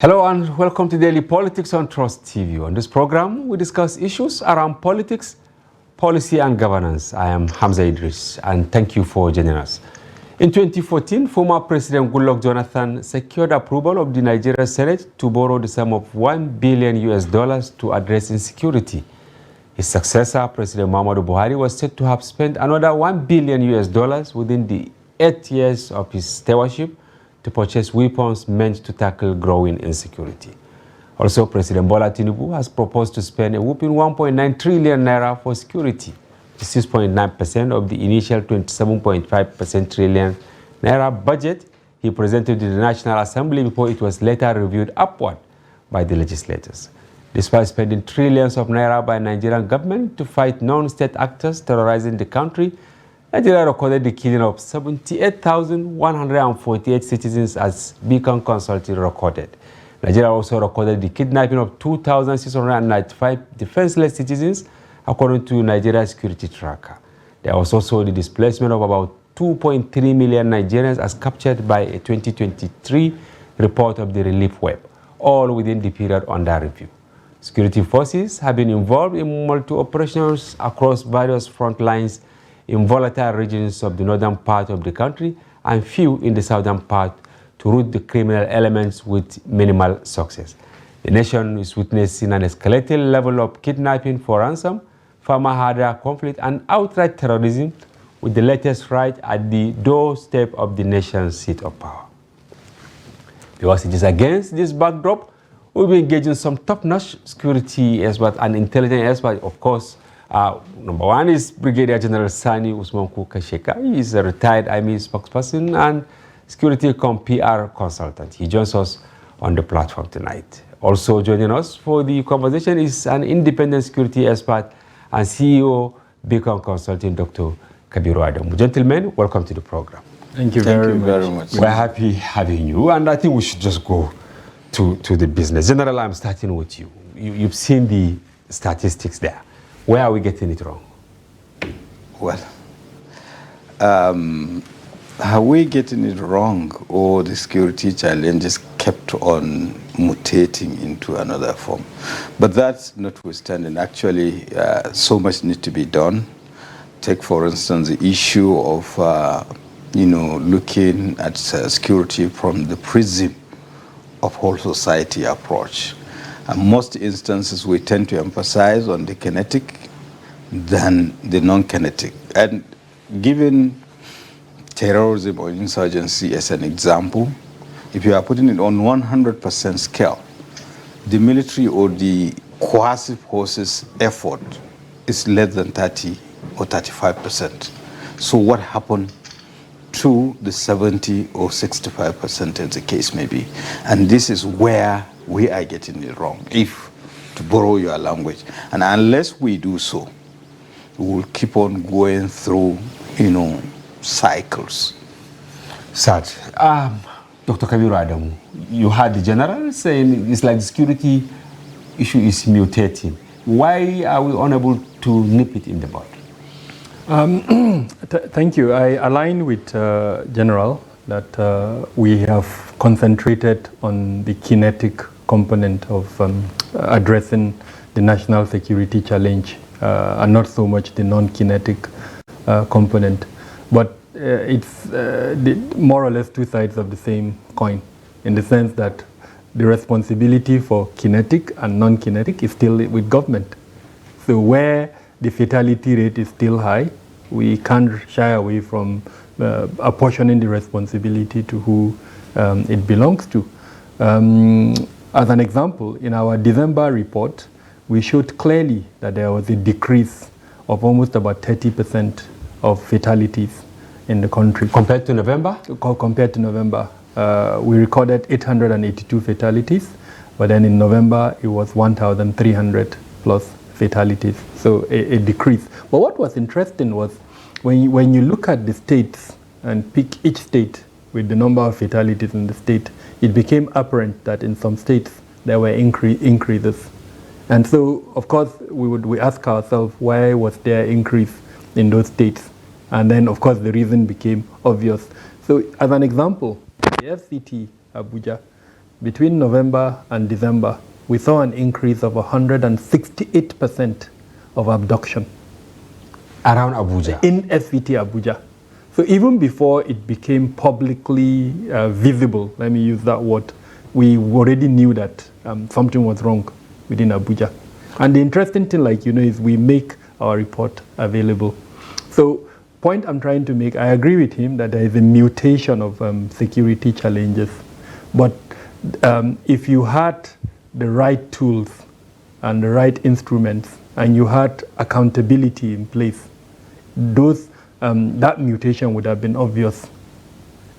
Hello and welcome to Daily Politics on Trust TV. On this program, we discuss issues around politics, policy and governance. I am Hamza Idris and thank you for joining us. In 2014, former President Goodluck Jonathan secured approval of the Nigerian Senate to borrow the sum of $1 billion to address insecurity. His successor, President Muhammadu Buhari, was said to have spent another $1 billion within the 8 years of his stewardship to purchase weapons meant to tackle growing insecurity. Also, President Bola Tinubu has proposed to spend a whopping 1.9 trillion naira for security, 6.9% of the initial 27.5% trillion naira budget he presented to the National Assembly before it was later reviewed upward by the legislators. Despite spending trillions of naira by Nigerian government to fight non-state actors terrorizing the country, Nigeria recorded the killing of 78,148 citizens as Beacon Consulting recorded. Nigeria also recorded the kidnapping of 2,695 defenseless citizens, according to Nigeria's security tracker. There was also the displacement of about 2.3 million Nigerians as captured by a 2023 report of the Relief Web, all within the period under review. Security forces have been involved in multi-operations across various front lines in volatile regions of the northern part of the country and few in the southern part to root the criminal elements with minimal success. The nation is witnessing an escalated level of kidnapping for ransom, farmer herder conflict, and outright terrorism, with the latest right at the doorstep of the nation's seat of power. Because it is against this backdrop, we'll be engaging some top-notch security experts and intelligence experts, of course. Number one is Brigadier General Sani Usman Kasheka. He is a retired Army spokesperson and security PR consultant. He joins us on the platform tonight. Also joining us for the conversation is an independent security expert and CEO Beacon Consulting, Dr. Kabiru Adamu. Gentlemen, welcome to the program. Thank you very much. We're happy having you, and I think we should just go to the business. General, I'm starting with you. You've seen the statistics there. Where are we getting it wrong? Well, are we getting it wrong, or the security challenges kept on mutating into another form? But that's notwithstanding. Actually, so much needs to be done. Take, for instance, the issue of looking at security from the prism of whole society approach. In most instances, we tend to emphasize on the kinetic than the non-kinetic. And given terrorism or insurgency as an example, if you are putting it on 100% scale, the military or the quasi-forces effort is less than 30 or 35%. So what happened to the 70 or 65% as the case may be? And this is where we are getting it wrong, if to borrow your language. And unless we do so, we will keep on going through, cycles. Sad. Dr. Kabiru Adamu, you heard the general saying it's like the security issue is mutating. Why are we unable to nip it in the bud? Thank you. I align with General that we have concentrated on the kinetic component of addressing the national security challenge and not so much the non-kinetic component. But it's more or less two sides of the same coin, in the sense that the responsibility for kinetic and non-kinetic is still with government. So where the fatality rate is still high, we can't shy away from apportioning the responsibility to who it belongs to. As an example, in our December report, we showed clearly that there was a decrease of almost about 30% of fatalities in the country. Compared to November? Compared to November. We recorded 882 fatalities, but then in November it was 1,300 plus fatalities, so a decrease. But what was interesting was when you look at the states and pick each state with the number of fatalities in the state, it became apparent that in some states there were increases. And so, of course, we ask ourselves, why was there increase in those states? And then, of course, the reason became obvious. So, as an example, the FCT, Abuja, between November and December, we saw an increase of 168% of abduction. Around Abuja? In FVT Abuja. So even before it became publicly visible, let me use that word, we already knew that something was wrong within Abuja. And the interesting thing, like, is we make our report available. So point I'm trying to make, I agree with him that there is a mutation of security challenges. But if you had the right tools and the right instruments, and you had accountability in place, that mutation would have been obvious.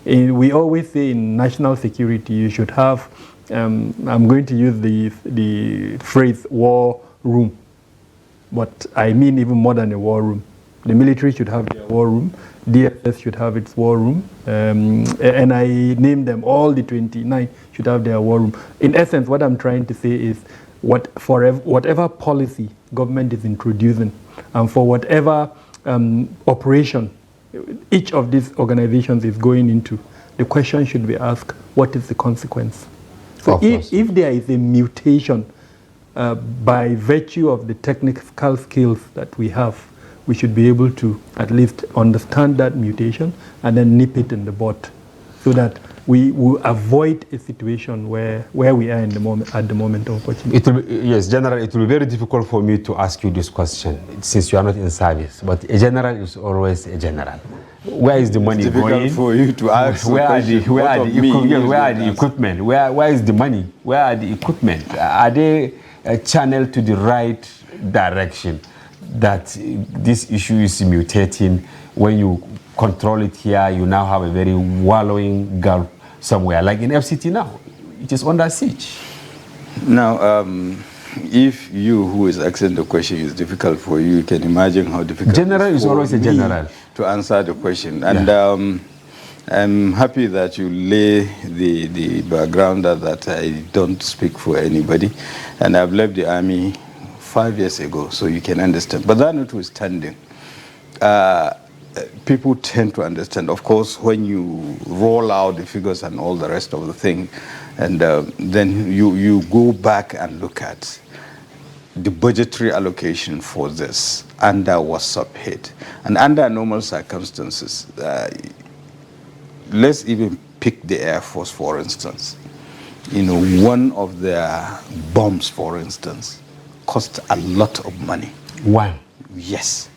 We always say in national security, you should have, I'm going to use the phrase war room, but I mean even more than a war room. The military should have their war room, DFS should have its war room, and I named them, all the 29 should have their war room. In essence, what I'm trying to say is, whatever policy government is introducing, and for whatever operation each of these organizations is going into, the question should be asked, what is the consequence? So if there is a mutation by virtue of the technical skills that we have, we should be able to at least understand that mutation and then nip it in the bud, so that we will avoid a situation where we are at the moment of opportunity. Yes, General, it will be very difficult for me to ask you this question since you are not in service, but a general is always a general. Where is the money going? It's difficult for you to ask. Where are the equipment? Where is the money? Where are the equipment? Are they channeled to the right direction? That this issue is mutating. When you control it here, you now have a very wallowing gulf somewhere, like in FCT now. It is under siege. Now, if you who is asking the question is difficult for you, you can imagine how difficult general is always a general to answer the question. And I'm happy that you lay the background that I don't speak for anybody, and I've left the army 5 years ago, so you can understand. But that notwithstanding, people tend to understand. Of course, when you roll out the figures and all the rest of the thing, and then you go back and look at the budgetary allocation for this under was subhead. And under normal circumstances, let's even pick the Air Force, for instance. One of their bombs, for instance, cost a lot of money. One? Yes.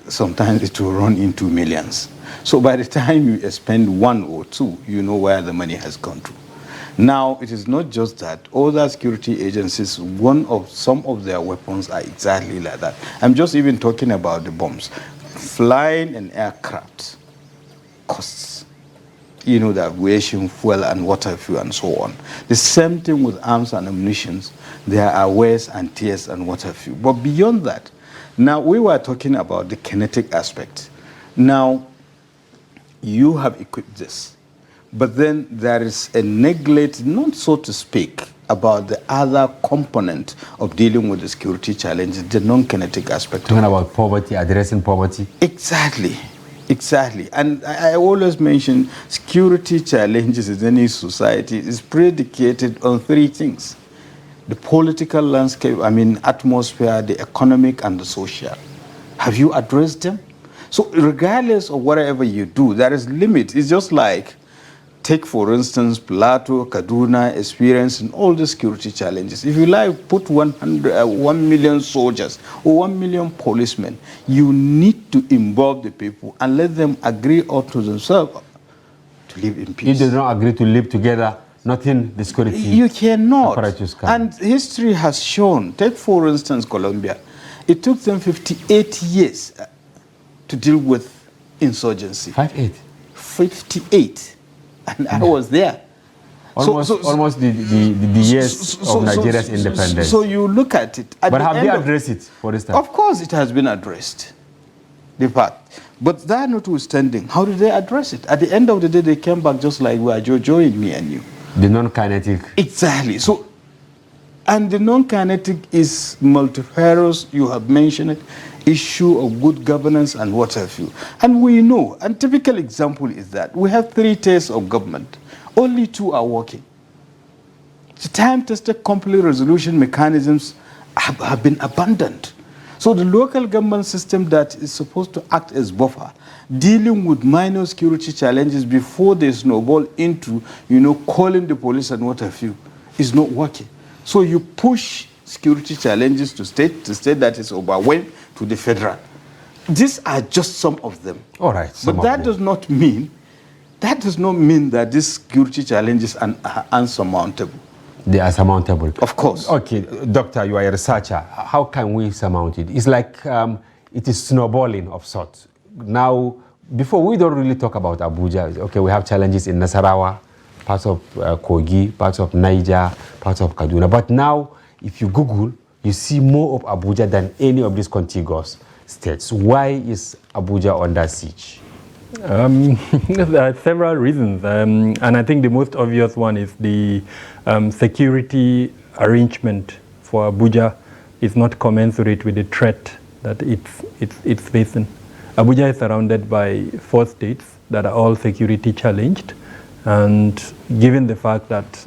Sometimes it will run into millions. So by the time you spend one or two, you know where the money has gone to. Now, it is not just that. Other security agencies, some of their weapons are exactly like that. I'm just even talking about the bombs. Flying an aircraft costs, the aviation fuel and water fuel and so on. The same thing with arms and ammunition. There are wears and tears and water fuel. But beyond that, now we were talking about the kinetic aspect. Now, you have equipped this. But then there is a neglect, not so to speak, about the other component of dealing with the security challenges, the non-kinetic aspect. Talking about poverty, addressing poverty. Exactly. And I always mention security challenges in any society is predicated on three things: the political landscape, atmosphere, the economic, and the social. Have you addressed them? So regardless of whatever you do, there is limit. It's just like, take for instance, Plateau, Kaduna, experience in all the security challenges. If you put 1 million soldiers or 1 million policemen, you need to involve the people and let them agree to themselves to live in peace. If they don't agree to live together, nothing the security you cannot. Apparatus can. And history has shown, take for instance Colombia, it took them 58 years to deal with insurgency. 58. And I was there. Almost the years of Nigeria's independence. So you look at it. But have they addressed it, for instance? Of course it has been addressed, the fact. But that notwithstanding, how did they address it? At the end of the day, they came back just like we are jojoing me and you. The non-kinetic. Exactly. So, and the non-kinetic is multifarious, you have mentioned it, issue of good governance and what have you. And we know, a typical example is that we have 3 tiers of government. Only 2 are working. The time-tested conflict resolution mechanisms have been abandoned. So the local government system that is supposed to act as buffer, dealing with minor security challenges before they snowball into, calling the police and what have you, is not working. So you push security challenges to state that is overwhelmed to the federal. These are just some of them. All right. But that does not mean that these security challenges are unsurmountable. They are surmountable. Of course. Okay, doctor, you are a researcher. How can we surmount it? It's like it is snowballing of sorts. Now, before we don't really talk about Abuja. Okay, we have challenges in Nasarawa, parts of Kogi, parts of Niger, parts of Kaduna. But now, if you Google, you see more of Abuja than any of these contiguous states. Why is Abuja under siege? There are several reasons, and I think the most obvious one is the security arrangement for Abuja is not commensurate with the threat that it's facing. Abuja is surrounded by 4 states that are all security challenged, and given the fact that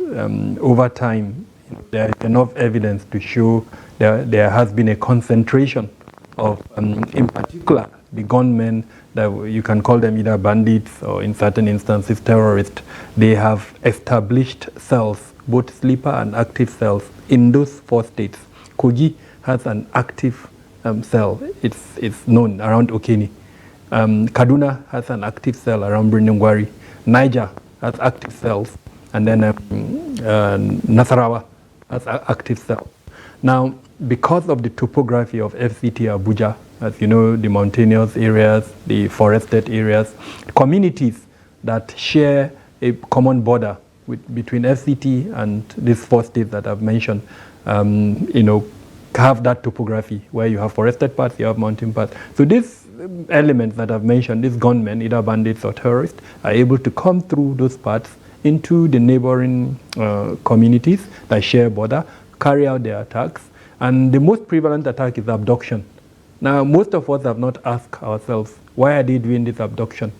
over time there is enough evidence to show there has been a concentration of, in particular, the gunmen, that you can call them either bandits or in certain instances terrorists. They have established cells, both sleeper and active cells, in those 4 states. Kogi has an active cell. It's known around Okene. Kaduna has an active cell around Brindungwari. Niger has active cells. And then Nasarawa has active cells. Now, because of the topography of FCT Abuja, as you know, the mountainous areas, the forested areas, communities that share a common border between FCT and these 4 states that I've mentioned, have that topography where you have forested parts, you have mountain parts. So these elements that I've mentioned, these gunmen, either bandits or terrorists, are able to come through those parts into the neighboring communities that share border, carry out their attacks. And the most prevalent attack is abduction. Now, most of us have not asked ourselves, why are they doing this abduction?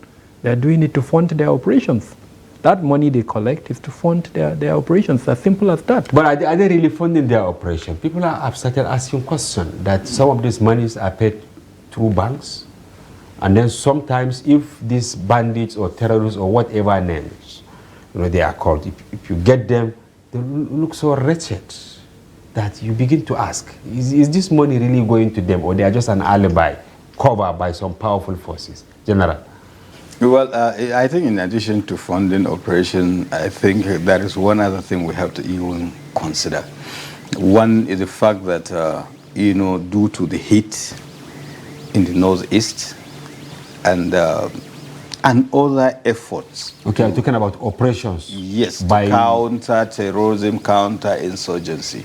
They're doing it to fund their operations. That money they collect is to fund their operations, as simple as that. But are they really funding their operation? People have started asking questions that some of these monies are paid through banks. And then sometimes if these bandits or terrorists or whatever names they are called, if you get them, they look so wretched that you begin to ask, is this money really going to them, or they are just an alibi covered by some powerful forces? General. Well, I think in addition to funding operation, I think there is one other thing we have to even consider. One is the fact that, due to the heat in the northeast and other efforts. Okay, I'm talking about operations. Yes, by counter-terrorism, counter-insurgency.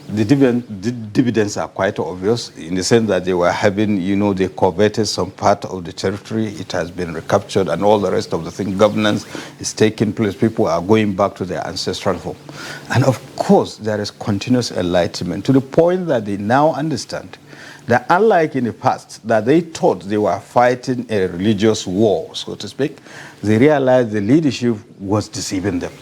The dividends are quite obvious in the sense that they were having, they coveted some part of the territory. It has been recaptured and all the rest of the thing. Governance is taking place. People are going back to their ancestral home. And of course, there is continuous enlightenment to the point that they now understand that unlike in the past, that they thought they were fighting a religious war, so to speak, they realized the leadership was deceiving them.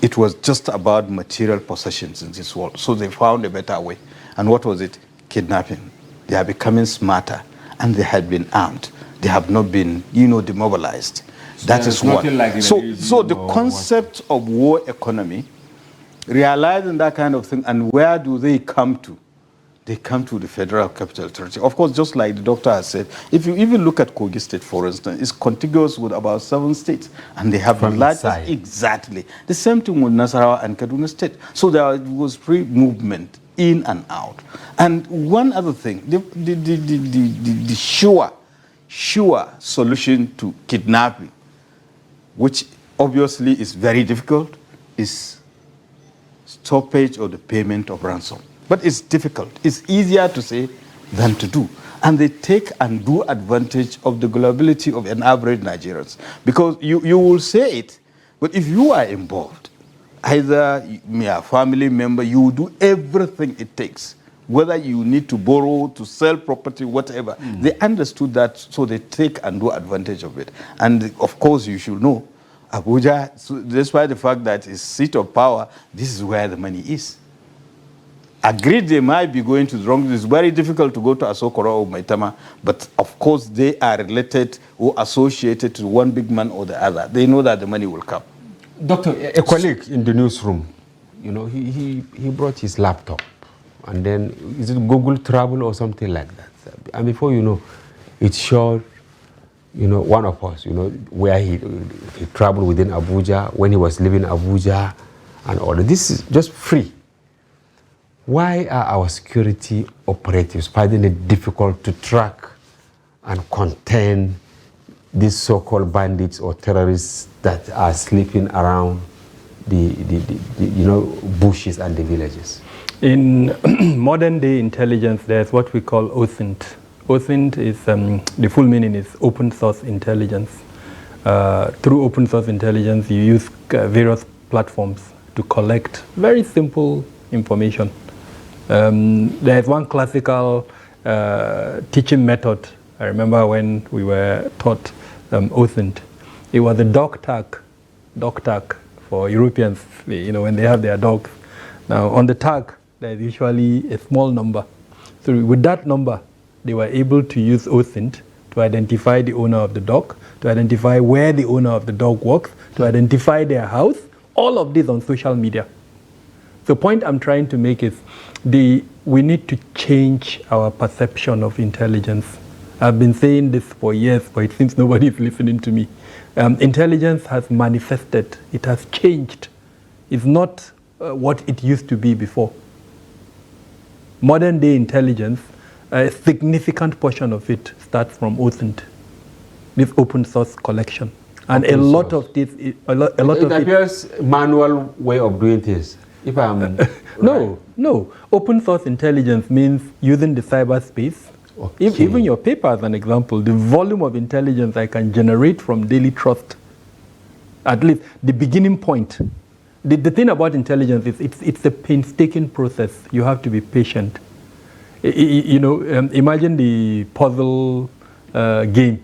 It was just about material possessions in this world. So they found a better way. And what was it? Kidnapping. They are becoming smarter, and they had been armed. They have not been, demobilized. So that is what. Like so the concept of war economy, realizing that kind of thing, and where do they come to? They come to the Federal Capital Territory. Of course, just like the doctor has said, if you even look at Kogi State, for instance, it's contiguous with about 7 states, and they have the largest, exactly. The same thing with Nasarawa and Kaduna State. So there was free movement in and out. And one other thing, the sure solution to kidnapping, which obviously is very difficult, is stoppage of the payment of ransom. But it's difficult. It's easier to say than to do. And they take undue advantage of the gullibility of an average Nigerian. Because you will say it, but if you are involved, either a family member, you will do everything it takes. Whether you need to borrow, to sell property, whatever. They understood that, so they take undue advantage of it. And of course, you should know, Abuja, so despite the fact that it's seat of power, this is where the money is. Agreed, they might be going to the wrong. It's very difficult to go to Asokoro or Maitama, but of course they are related or associated to one big man or the other. They know that the money will come. Doctor, a colleague in the newsroom, you know, he brought his laptop, and then is it Google Travel or something like that? And before you know, it showed, you know, one of us, you know, where he traveled within Abuja, when he was living Abuja, and all. This is just free. Why are our security operatives finding it difficult to track and contain these so-called bandits or terrorists that are sleeping around the you know, bushes and the villages? In modern day intelligence, there's what we call OSINT. OSINT is, the full meaning is open source intelligence. Through open source intelligence, you use various platforms to collect very simple information. There's one classical teaching method. I remember when we were taught OSINT. It was a dog tag for Europeans, you know, when they have their dogs. Now, on the tag, there's usually a small number. So with that number, they were able to use OSINT to identify the owner of the dog, to identify where the owner of the dog works, to identify their house, all of this on social media. The point I'm trying to make is we need to change our perception of intelligence. I've been saying this for years, but it seems nobody is listening to me. Intelligence has manifested. It has changed. It's not what it used to be before. Modern day intelligence, a significant portion of it starts from OSINT, this open source collection. And a lot of this, it appears manual way of doing things. If I'm no. Open source intelligence means using the cyberspace. Okay. Even your paper, as an example, the volume of intelligence I can generate from daily trust, at least the beginning point. The thing about intelligence is it's a painstaking process. You have to be patient. You know, imagine the puzzle game,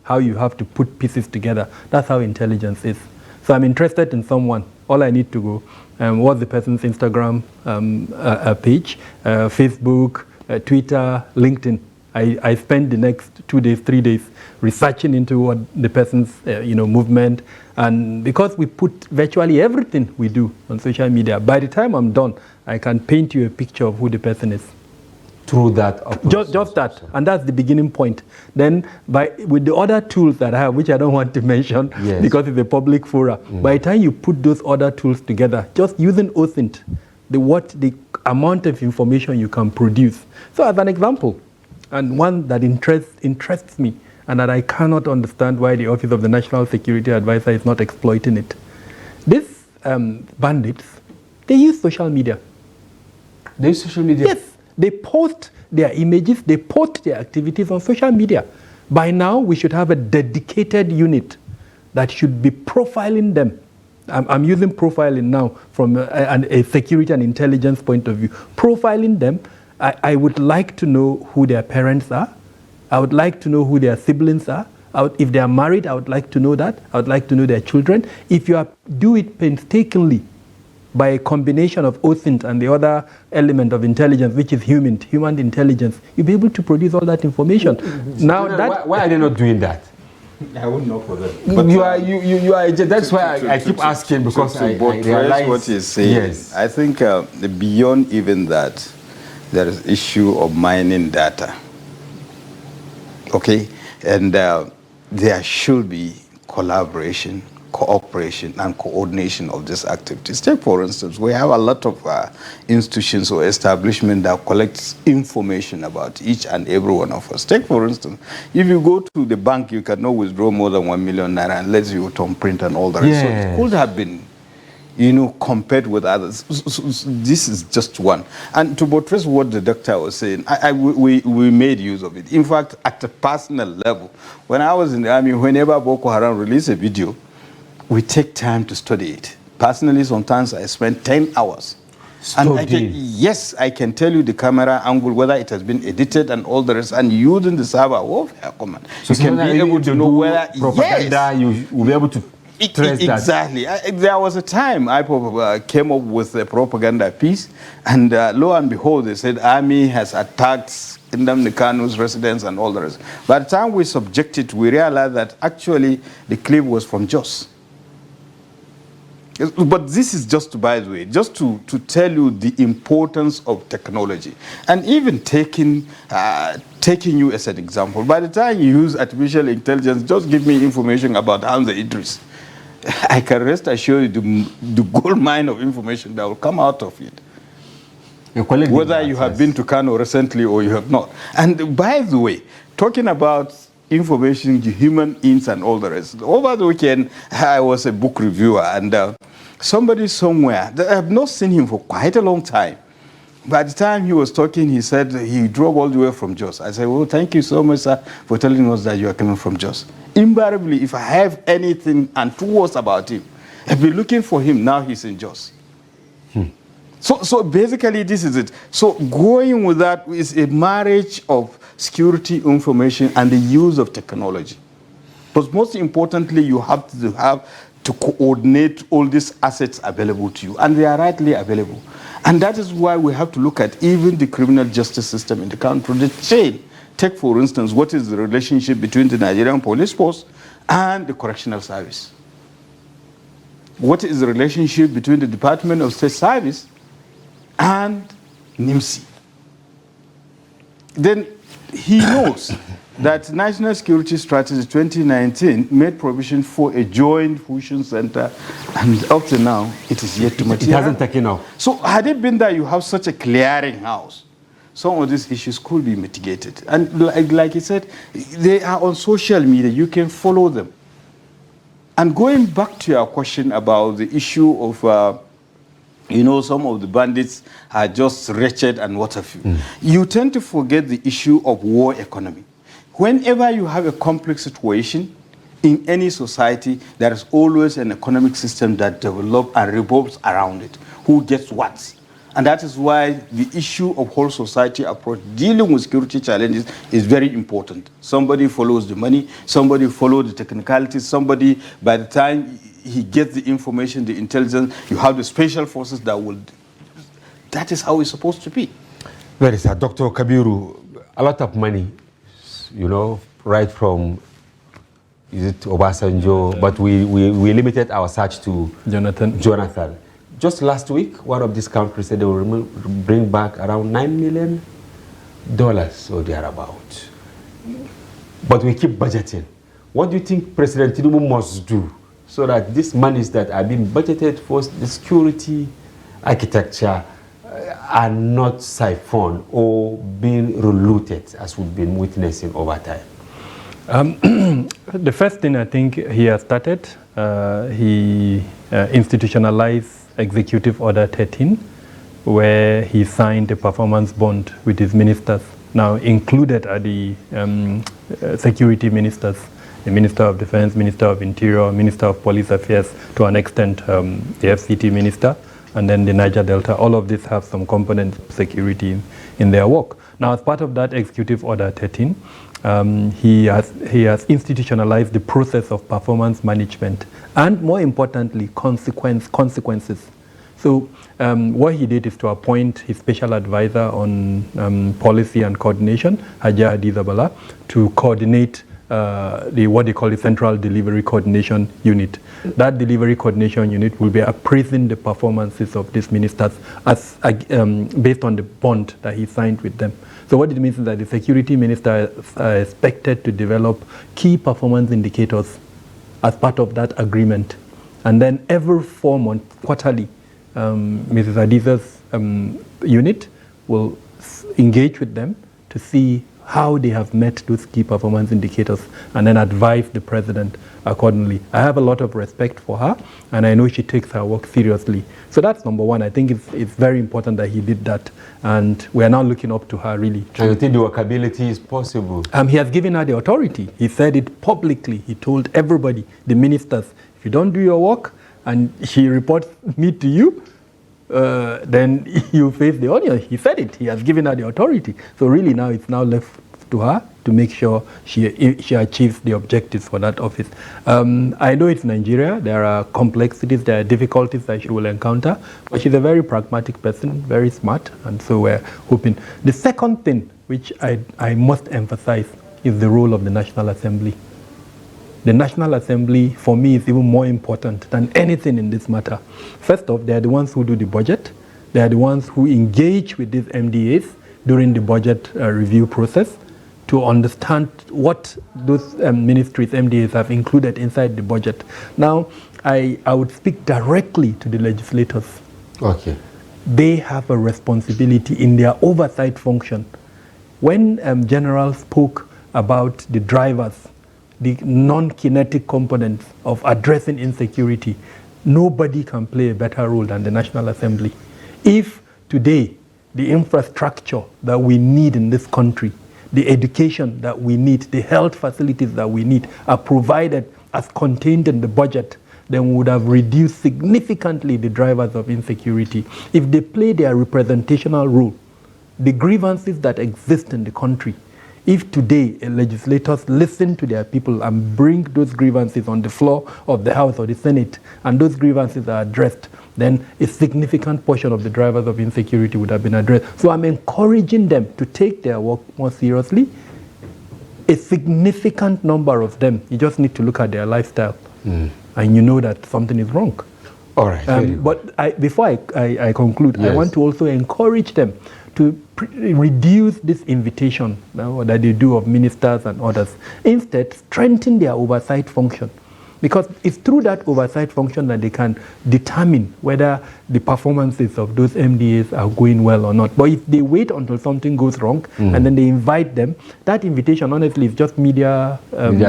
how you have to put pieces together. That's how intelligence is. So I'm interested in someone. All I need to go, what's the person's Instagram page, Facebook, Twitter, LinkedIn. I spend the next 2 days, 3 days researching into what the person's movement, and because we put virtually everything we do on social media, by the time I'm done, I can paint you a picture of who the person is. Through that just that, and that's the beginning point. Then with the other tools that I have, which I don't want to mention, yes, because it's a public forum, by the time you put those other tools together, just using OSINT, the amount of information you can produce. So as an example, and one that interests me, and that I cannot understand why the Office of the National Security Advisor is not exploiting it. These bandits, they use social media. They use social media? Yes. They post their images, they post their activities on social media. By now, we should have a dedicated unit that should be profiling them. I'm using profiling now from a security and intelligence point of view. Profiling them, I would like to know who their parents are. I would like to know who their siblings are. If they are married, I would like to know that. I would like to know their children. If you do it painstakingly, by a combination of OSINT and the other element of intelligence, which is human intelligence, you'll be able to produce all that information. Now, why are they not doing that? I wouldn't know for them. But you are. That's why I keep asking, because I realize what he's saying. Yes. I think beyond even that, there is issue of mining data. Okay, and there should be collaboration, cooperation and coordination of these activities. Take, for instance, we have a lot of institutions or establishments that collect information about each and every one of us. Take, for instance, if you go to the bank, you cannot withdraw more than 1 million naira unless you thumb print and all the rest. Yes. So it could have been, compared with others. So this is just one. And to buttress what the doctor was saying, we made use of it. In fact, at a personal level, when I was in the army, whenever Boko Haram released a video, we take time to study it. Personally, sometimes I spend 10 hours. Yes, I can tell you the camera angle, whether it has been edited and all the rest, and using the cyber warfare command. So you can be able to know whether propaganda, yes, you will be able to stress that. Exactly. There was a time IPOB came up with a propaganda piece, and lo and behold, they said army has attacked Nnamdi Kanu's residence and all the rest. By the time we subjected, we realized that actually the clip was from Jos. But this is just, by the way, just to tell you the importance of technology. And even taking you as an example, by the time you use artificial intelligence, just give me information about Hamza Idris. I can rest assured you the gold mine of information that will come out of it. Whether you have been to Kano recently or you have not. And by the way, talking about information, human ins and all the rest. Over the weekend, I was a book reviewer, and somebody somewhere, I have not seen him for quite a long time. By the time he was talking, he said he drove all the way from Jos. I said, well, thank you so much, sir, for telling us that you are coming from Jos. Invariably, if I have anything and two words about him, I've been looking for him, now he's in Jos. So basically, this is it. So going with that is a marriage of security, information, and the use of technology. But most importantly, you have to coordinate all these assets available to you, and they are rightly available. And that is why we have to look at even the criminal justice system in the country, the chain. Take, for instance, what is the relationship between the Nigerian police force and the correctional service? What is the relationship between the Department of State Service and NIMSI? Then he knows that National Security Strategy 2019 made provision for a joint fusion center, and up to now, it is yet to materialize. It hasn't taken off. So had it been that you have such a clearing house, some of these issues could be mitigated. And like he said, they are on social media. You can follow them. And going back to your question about the issue of some of the bandits are just wretched and what have you. You tend to forget the issue of war economy. Whenever you have a complex situation in any society, there is always an economic system that develops and revolves around it. Who gets what? And that is why the issue of whole society approach dealing with security challenges is very important. Somebody follows the money, somebody follows the technicalities, somebody, by the time he gets the information, the intelligence, you have the special forces that will... That is how it's supposed to be. Very sad. Dr. Kabiru, a lot of money, right from, is it Obasanjo, but we limited our search to Jonathan. Just last week, one of these countries said they will bring back around $9 million or thereabout. But we keep budgeting. What do you think President Tinubu must do so that these monies that are being budgeted for the security architecture are not siphoned or being reluted as we've been witnessing over time? The first thing I think he has started, he institutionalized Executive Order 13, where he signed a performance bond with his ministers. Now included are the security ministers, the Minister of Defense, Minister of Interior, Minister of Police Affairs, to an extent the FCT Minister, and then the Niger Delta. All of these have some components of security in their work. Now, as part of that Executive Order 13, he has institutionalized the process of performance management and, more importantly, consequences. So what he did is to appoint his special advisor on policy and coordination, Haja Adizabala, to coordinate what they call the Central Delivery Coordination Unit. That Delivery Coordination Unit will be appraising the performances of these ministers as based on the bond that he signed with them. So what it means is that the security minister is expected to develop key performance indicators as part of that agreement. And then every 4 months, quarterly, Mrs. Adiza's unit will engage with them to see how they have met those key performance indicators and then advise the president accordingly. I have a lot of respect for her, and I know she takes her work seriously. So that's number one. I think it's very important that he did that, and we are now looking up to her, really. And you think the workability is possible? He has given her the authority. He said it publicly. He told everybody, the ministers, if you don't do your work and she reports me to you, then you face the audience. He said it. He has given her the authority. So really now it's now left to her to make sure she achieves the objectives for that office. I know it's Nigeria. There are complexities, there are difficulties that she will encounter, but she's a very pragmatic person, very smart, and so we're hoping. The second thing, which I must emphasize, is the role of the National Assembly. The National Assembly, for me, is even more important than anything in this matter. First off, they are the ones who do the budget. They are the ones who engage with these MDAs during the budget review process to understand what those ministries, MDAs, have included inside the budget. Now, I would speak directly to the legislators. Okay. They have a responsibility in their oversight function. When General spoke about the drivers, the non-kinetic components of addressing insecurity, nobody can play a better role than the National Assembly. If today the infrastructure that we need in this country, the education that we need, the health facilities that we need are provided as contained in the budget, then we would have reduced significantly the drivers of insecurity. If they play their representational role, the grievances that exist in the country, if today legislators listen to their people and bring those grievances on the floor of the House or the Senate, and those grievances are addressed, then a significant portion of the drivers of insecurity would have been addressed. So I'm encouraging them to take their work more seriously. A significant number of them, you just need to look at their lifestyle, and you know that something is wrong. All right. But before I conclude, yes, I want to also encourage them to reduce this invitation that they do of ministers and others. Instead, strengthen their oversight function. Because it's through that oversight function that they can determine whether the performances of those MDAs are going well or not. But if they wait until something goes wrong and then they invite them, that invitation honestly is just media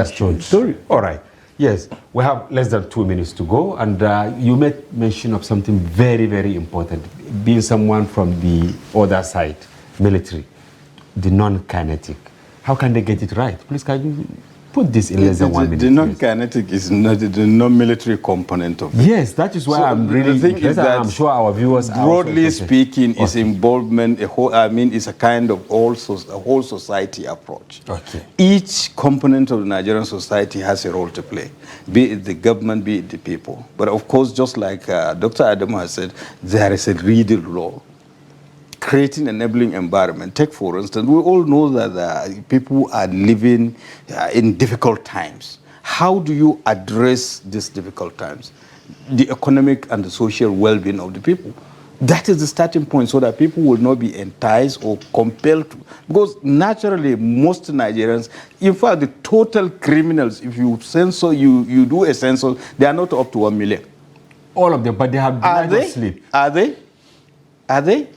story. All right. Yes, we have less than 2 minutes to go, and you made mention of something very, very important. Being someone from the other side, military, the non-kinetic. How can they get it right? Please, can you put this in less than 1 minute? The non-kinetic is not the non-military component of it. Yes, that is why I'm really interested. I'm sure our viewers are broadly speaking, okay, is involvement, it's a kind of a whole society approach. Okay. Each component of the Nigerian society has a role to play, be it the government, be it the people. But of course, just like Dr. Adamu has said, there is a real role. Creating an enabling environment. Take, for instance, we all know that people are living in difficult times. How do you address these difficult times? The economic and the social well-being of the people. That is the starting point, so that people will not be enticed or compelled to. Because naturally, most Nigerians, in fact, the total criminals, if you censor, you do a census, they are not up to 1 million. All of them, but they have denied us sleep. Are they? Are they?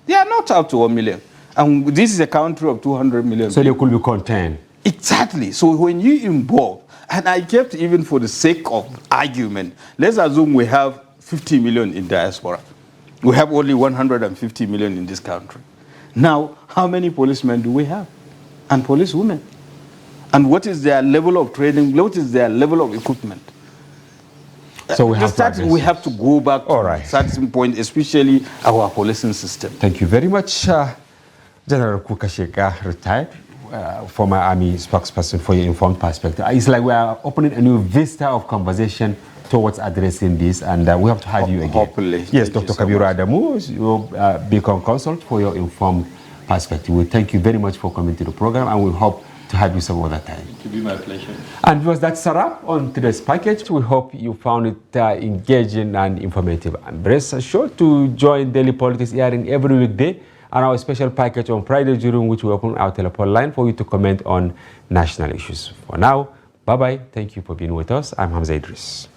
They are not up to 1 million. And this is a country of 200 million So people. they could be contained. Exactly. So when you involve, and I kept, even for the sake of argument, let's assume we have 50 million in diaspora. We have only 150 million in this country. Now, how many policemen do we have? And policewomen? And what is their level of training? What is their level of equipment? So we have to go back to a certain point, especially our policing system. Thank you very much, General Kukasheka, retired, former Army spokesperson, for your informed perspective. It's like we are opening a new vista of conversation towards addressing this, and we have to have you again. Hopefully. Yes, Dr. Kabiru Adamu, your Beacon Consult, for your informed perspective. We thank you very much for coming to the program, and we hope to have you some other time. It will be my pleasure. And was that a wrap on today's package? We hope you found it engaging and informative. And rest assured to join Daily Politics airing every weekday and our special package on Friday, during which we open our telephone line for you to comment on national issues. For now, bye-bye. Thank you for being with us. I'm Hamza Idris.